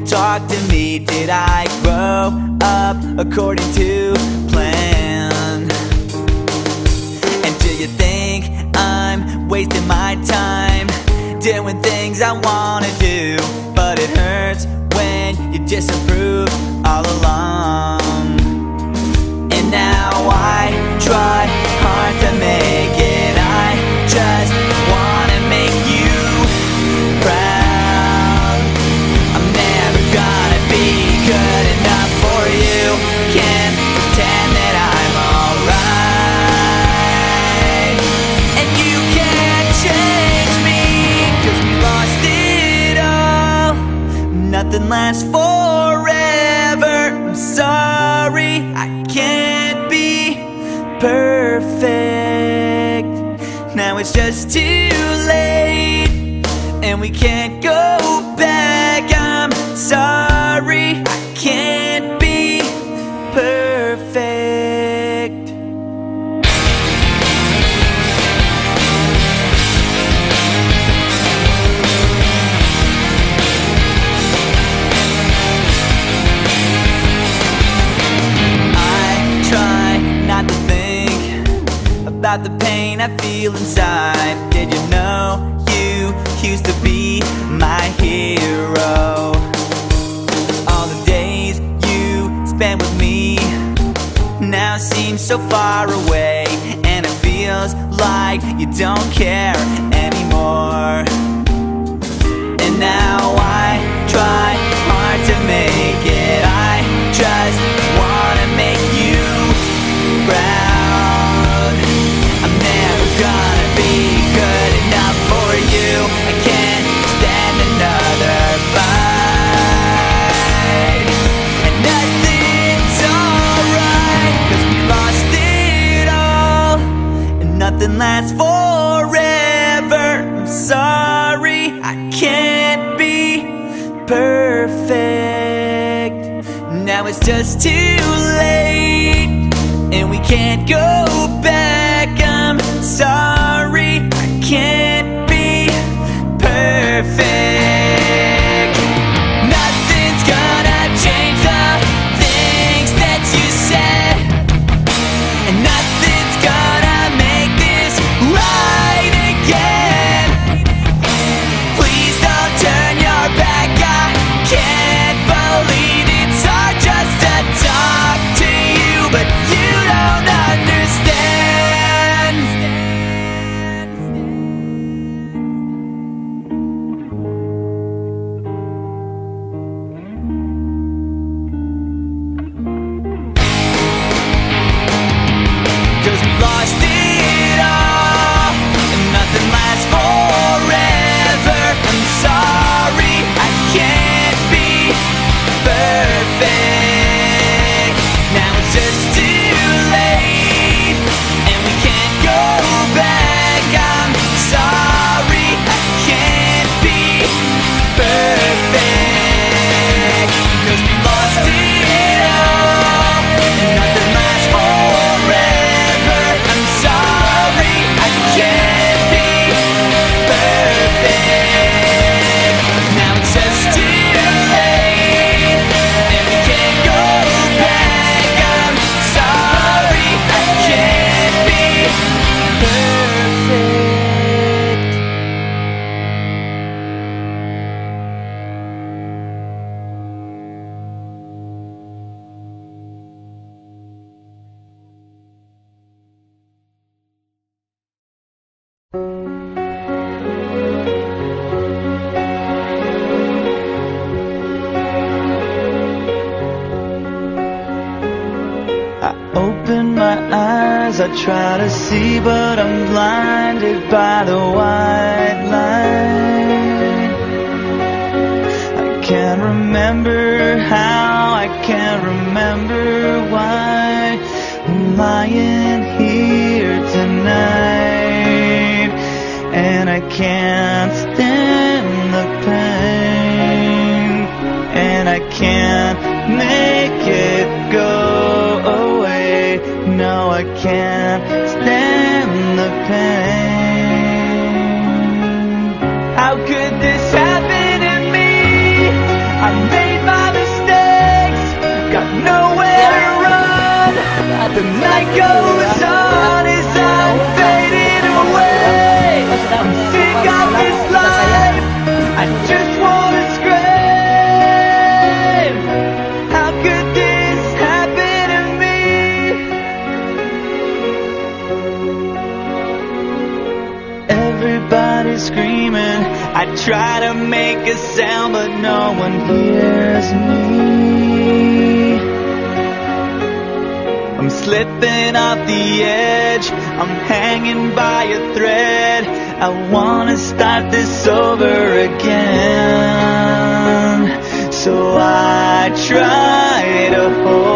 Talk to me, did I grow up according to plan? And do you think I'm wasting my time doing things I wanna do? But it hurts when you disapprove all along. And now I try hard to make it, I just wanna make you proud. Good enough for you, can't pretend that I'm alright. And you can't change me, 'cause we lost it all. Nothing lasts forever. I'm sorry, I can't be perfect. Now it's just too late, and we can't go back. I'm sorry, I can't be perfect. I try not to think about the pain I feel inside. Did you know you used to be my hero? Spent with me now seems so far away, and it feels like you don't care anymore. And now I try hard to make it, I just wanna make you proud. I'm never gonna be good enough for you, I can't stand another fight. And nothing's alright, 'cause we lost it all, and nothing lasts forever. I'm sorry, I can't be perfect. Now it's just too late, and we can't go back. I'm sorry, I can't be perfect. Nothing's gonna change the things that you said, and nothing's gonna make this right again. Please don't turn your back, I can't believe it's hard just to talk to you, but you don't understand. I try to see, but I'm blinded by the white line. I can't remember remember how, I can't remember why I'm lying here tonight, and I can't stand the pain, and I can't make it go away. No, I can't stand the pain. How could this happen to me? I made my mistakes, got nowhere to run. The night goes on as I'm fading away. I'm sick of this life, I just wanna scream. How could this happen to me? Everybody's screaming, I try to make a sound, but no one hears me. I'm slipping off the edge, I'm hanging by a thread. I wanna start this over again, so I try to hold